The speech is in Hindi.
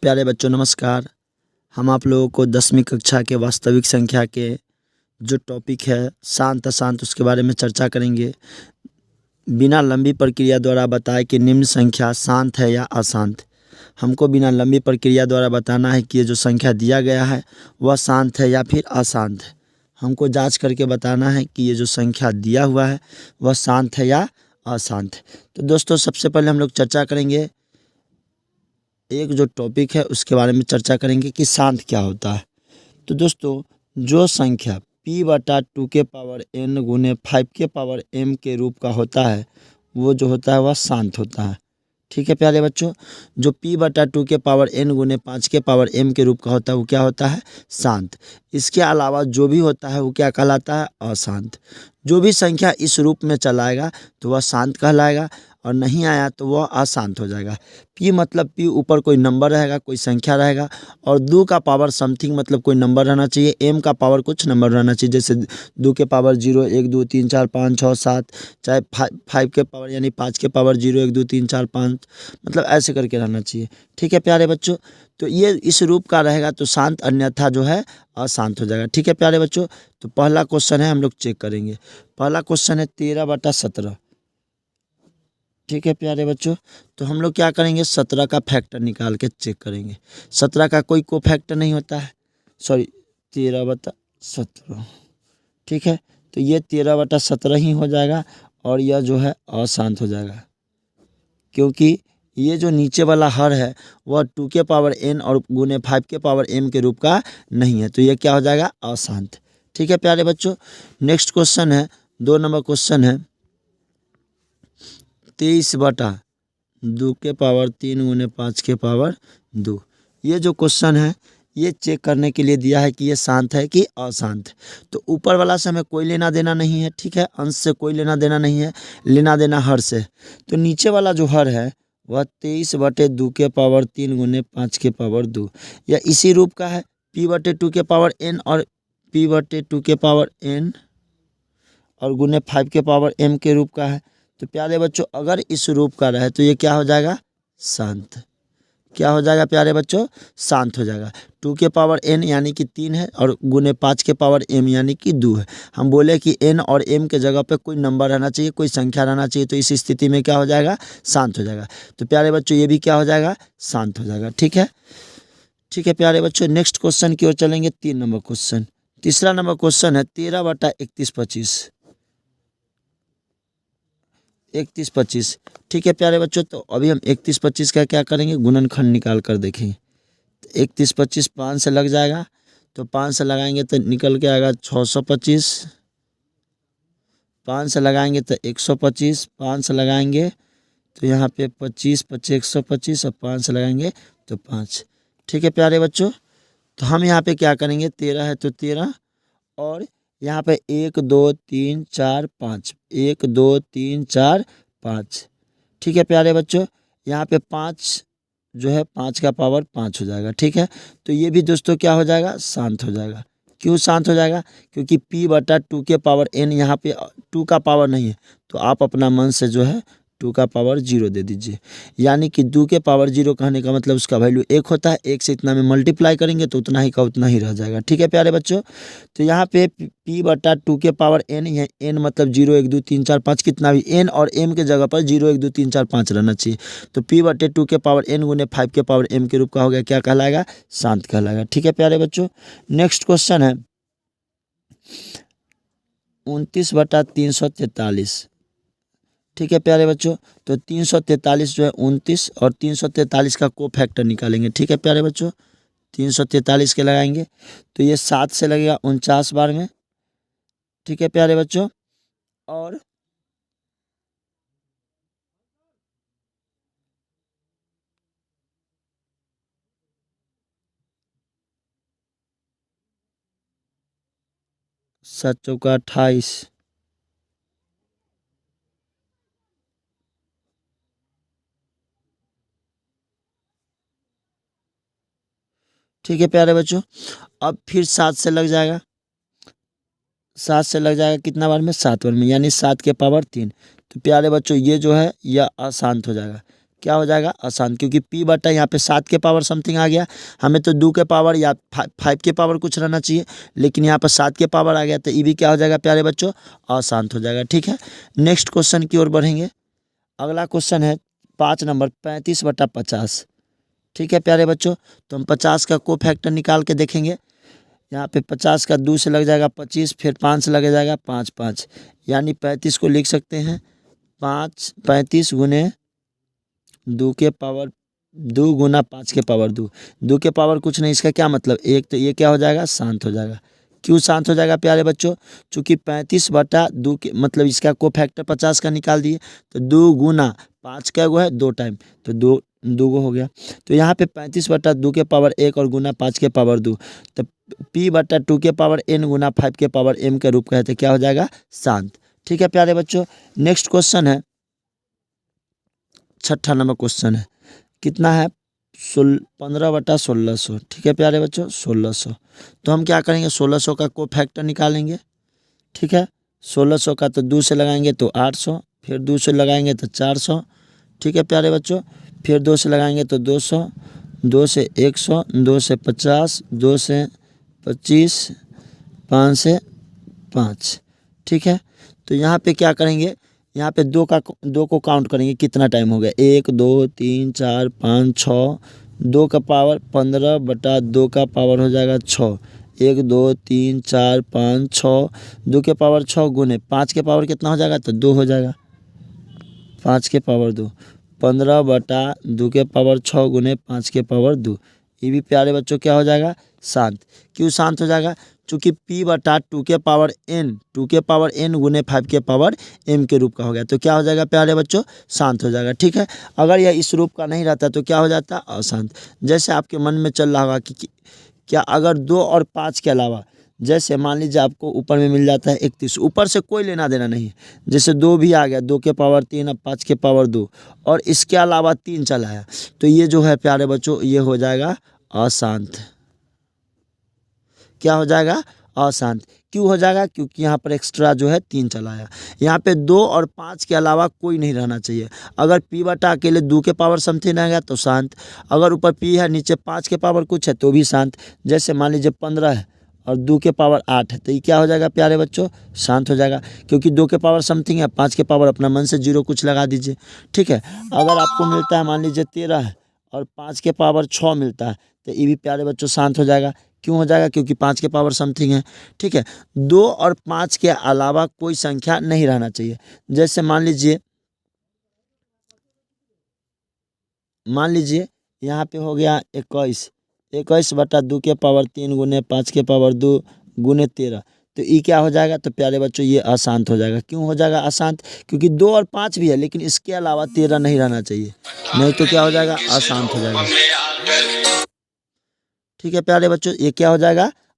प्यारे बच्चों नमस्कार। हम आप लोगों को 10वीं कक्षा के वास्तविक संख्या के जो टॉपिक है शांत अशांत उसके बारे में चर्चा करेंगे। बिना लंबी प्रक्रिया द्वारा बताए कि निम्न संख्या शांत है या अशांत। हमको बिना लंबी प्रक्रिया द्वारा बताना है कि ये जो संख्या दिया गया है वह शांत है या फिर अशांत है। हमको जांच करके बताना है कि ये जो संख्या दिया हुआ है वह शांत है या अशांत है। तो दोस्तों सबसे पहले हम लोग चर्चा करेंगे, एक जो टॉपिक है उसके बारे में चर्चा करेंगे कि शांत क्या होता है। तो दोस्तों जो संख्या p/2 के पावर n गुने 5 के पावर m के रूप का होता है वो जो होता है वह शांत होता है। ठीक है प्यारे बच्चों, जो p/2 के पावर n गुने 5 के पावर m के रूप का होता है वो क्या होता है, शांत। इसके अलावा जो भी होता है वो क्या कहलाता है, अशांत। जो भी संख्या इस रूप में चलाएगा तो वह शांत कहलाएगा और नहीं आया तो वह अशांत हो जाएगा। p मतलब p ऊपर कोई नंबर रहेगा, कोई संख्या रहेगा, और 2 का पावर समथिंग मतलब कोई नंबर रहना चाहिए, m का पावर कुछ नंबर रहना चाहिए, जैसे 2 के पावर 0 1 2 3 4 5 6 7, चाहे 5 के पावर यानी 5 के पावर 0 1 2 3 4 5, मतलब ऐसे करके रहना चाहिए। ठीक है प्यारे बच्चों, तो ये इस रूप का रहेगा तो शांत, अन्यथा जो है अशांत हो जाएगा। ठीक है प्यारे बच्चों, तो पहला क्वेश्चन है हम लोग चेक करेंगे। पहला क्वेश्चन है 13/17। ठीक है प्यारे बच्चों, तो हम लोग क्या करेंगे, 17 का फैक्टर निकाल के चेक करेंगे। 17 का कोई को फैक्टर नहीं होता है, सॉरी 13/17। ठीक है, तो ये 13/17 ही हो जाएगा और यह जो है अशांत हो जाएगा, क्योंकि ये जो नीचे वाला हर है वह 2 के पावर n और गुने 5 के पावर m के रूप का नहीं है, तो ये क्या हो जाएगा, अशांत। ठीक है प्यारे बच्चों, नेक्स्ट क्वेश्चन है 2 नंबर क्वेश्चन है 23/2 के पावर 3 गुने 5 के पावर 2। ये जो क्वेश्चन है ये चेक करने के लिए दिया है कि ये शांत है कि अशांत। तो ऊपर वाला से हमें कोई लेना देना नहीं है, ठीक है, अंश से कोई लेना देना नहीं है, लेना देना हर से। तो नीचे वाला जो हर है वह 23/2 के पावर 3 गुने 5 के पावर 2, या इसी रूप का है, p/2 के पावर n और p/2 के पावर n और गुने 5 के पावर m के रूप का है। तो प्यारे बच्चों अगर इस रूप का रहे तो ये क्या हो जाएगा, शांत। क्या हो जाएगा प्यारे बच्चों, शांत हो जाएगा। 2 के पावर n यानी कि 3 है और गुने 5 के पावर m यानी कि 2 है। हम बोले कि n और m के जगह पे कोई नंबर रहना चाहिए, कोई संख्या रहना चाहिए, तो इस स्थिति में क्या हो जाएगा, शांत हो जाएगा। तो प्यारे बच्चों ये भी क्या हो जाएगा, शांत हो जाएगा। ठीक है, ठीक है प्यारे बच्चों, नेक्स्ट क्वेश्चन की ओर चलेंगे। 3 नंबर क्वेश्चन, तीसरा नंबर क्वेश्चन है 13/31/25। 31/25। ठीक है प्यारे बच्चों, तो अभी हम 31/25 का क्या करेंगे, गुणनखंड निकाल कर देखेंगे। 31/25 5 से लग जाएगा, तो 5 से लगाएंगे तो निकल के आएगा 625। 5 से लगाएंगे तो 125, 5 से लगाएंगे तो यहाँ पे 25 25 125 और 5 से लगाएंगे तो 5। ठीक है प्यारे बच्चों, तो हम यहाँ पे क्या करेंगे, 13 है तो 13 और यहाँ पे 1 2 3 4 5, 1 2 3 4 5। ठीक है प्यारे बच्चों, यहाँ पे 5 जो है 5 का पावर 5 हो जाएगा। ठीक है, तो ये भी दोस्तों क्या हो जाएगा, शांत हो जाएगा। क्यों शांत हो जाएगा, क्योंकि p/2 के पावर n, यहाँ पे 2 का पावर नहीं है, तो आप अपना मन से जो है 2 का पावर 0 दे दीजिए, यानी कि 2 के पावर 0 कहने का मतलब उसका वैल्यू 1 होता है। 1 से इतना में मल्टीप्लाई करेंगे तो उतना ही का उतना ही रह जाएगा। ठीक है प्यारे बच्चों, तो यहाँ पे p/2 के पावर n, यह n मतलब 0 1 2 3 4 5, कितना भी n और m के जगह पर 0 1 2 3 4 5 रहना चाहिए। तो p/2 के पावर n गुने 5 के पावर m के रूप का हो गया, क्या कहलाएगा, शांत कहलाएगा। ठीक है प्यारे बच्चों, नेक्स्ट क्वेश्चन है 29/343। ठीक है प्यारे बच्चों, तो 343 जो है 29 और 343 का को फैक्टर निकालेंगे। ठीक है प्यारे बच्चों, 343 के लगाएंगे तो ये 7 से लगेगा 49 बार में। ठीक है प्यारे बच्चों, और सात चौका 28। ठीक है प्यारे बच्चों, अब फिर 7 से लग जाएगा, 7 से लग जाएगा कितना बार में, 7 बार में, यानी 7 के पावर 3। तो प्यारे बच्चों ये जो है यह अशांत हो जाएगा। क्या हो जाएगा अशांत, क्योंकि p बटा यहाँ पे 7 के पावर समथिंग आ गया, हमें तो 2 के पावर या 5 के पावर कुछ रहना चाहिए, लेकिन यहाँ पर 7 के पावर आ गया, तो ये भी क्या हो जाएगा प्यारे बच्चों, अशांत हो जाएगा। ठीक है, नेक्स्ट क्वेश्चन की ओर बढ़ेंगे। अगला क्वेश्चन है 5 नंबर 35/50। ठीक है प्यारे बच्चों, तो हम 50 का को फैक्टर निकाल के देखेंगे। यहाँ पे 50 का 2 से लग जाएगा 25, फिर 5 से लग जाएगा 5 5, यानी 35 को लिख सकते हैं 35 गुने 2 के पावर 2 गुना 5 के पावर 2। 2 के पावर कुछ नहीं, इसका क्या मतलब एक, तो ये क्या हो जाएगा शांत हो जाएगा। क्यों शांत हो जाएगा प्यारे बच्चों, चूँकि 35/2 के मतलब इसका को फैक्टर 50 का निकाल दिए, तो 2 गुना 5 का गो है 2 टाइम, तो 2 गो हो गया। तो यहाँ पे 35/2 के पावर 1 और गुना 5 के पावर 2, तो p/2 के पावर n गुना 5 के पावर m के रूप का है, तो क्या हो जाएगा शांत। ठीक है प्यारे बच्चों, नेक्स्ट क्वेश्चन है 6ठा नंबर क्वेश्चन है, कितना है 15/1600। ठीक है प्यारे बच्चों 1600, तो हम क्या करेंगे 1600 का को फैक्टर निकालेंगे। ठीक है, 1600 का तो 2 से लगाएंगे तो 800, फिर 2 से लगाएंगे तो 400। ठीक है प्यारे बच्चों, फिर 2 से लगाएंगे तो 200, 2 से 100, 2 से 50, 2 से 25, 5 से 5। ठीक है, तो यहाँ पे क्या करेंगे, यहाँ पे 2 को काउंट करेंगे, कितना टाइम हो गया 1 2 3 4 5 6, 2 का पावर 15/2 का पावर हो जाएगा 6, 1 2 3 4 5 6, 2 के पावर 6 गुने 5 के पावर कितना हो जाएगा, तो 2 हो जाएगा, 5 के पावर 2, 15/2 के पावर 6 गुने 5 के पावर 2। ये भी प्यारे बच्चों क्या हो जाएगा शांत। क्यों शांत हो जाएगा, चूँकि p/2 के पावर n, 2 के पावर n गुने 5 के पावर m के रूप का हो गया, तो क्या हो जाएगा प्यारे बच्चों शांत हो जाएगा। ठीक है, अगर यह इस रूप का नहीं रहता तो क्या हो जाता अशांत। जैसे आपके मन में चल रहा होगा कि क्या अगर 2 और 5 के अलावा, जैसे मान लीजिए आपको ऊपर में मिल जाता है 31, ऊपर से कोई लेना देना नहीं है, जैसे 2 भी आ गया, 2 के पावर 3 अब 5 के पावर 2, और इसके अलावा 3 चला है, तो ये जो है प्यारे बच्चों ये हो जाएगा अशांत। क्या हो जाएगा अशांत। क्यों हो जाएगा, क्योंकि यहाँ पर एक्स्ट्रा जो है 3 चला है, यहाँ पे 2 और 5 के अलावा कोई नहीं रहना चाहिए। अगर p/, अकेले 2 के पावर समथिंग रहेगा तो शांत, अगर ऊपर p है नीचे 5 के पावर कुछ है तो भी शांत। जैसे मान लीजिए 15 है और 2 के पावर 8 है, तो ये क्या हो जाएगा प्यारे बच्चों शांत हो जाएगा, क्योंकि 2 के पावर समथिंग है, 5 के पावर अपना मन से 0 कुछ लगा दीजिए। ठीक है, अगर आपको मिलता है मान लीजिए 13 है और 5 के पावर 6 मिलता है, तो ये भी प्यारे बच्चों शांत हो जाएगा। क्यों हो जाएगा, क्योंकि 5 के पावर समथिंग है। ठीक है, 2 और 5 के अलावा कोई संख्या नहीं रहना चाहिए। जैसे मान लीजिए यहाँ पे हो गया 21/2 के पावर 3 गुने 5 के पावर 2 गुने 13, तो ये क्या हो जाएगा, तो प्यारे बच्चों ये अशांत हो जाएगा। क्यों हो जाएगा अशांत, क्योंकि 2 और 5 भी है, लेकिन इसके अलावा 13 नहीं रहना चाहिए, नहीं तो क्या हो जाएगा अशांत हो जाएगा। ठीक है प्यारे बच्चों, ये क्या हो जाएगा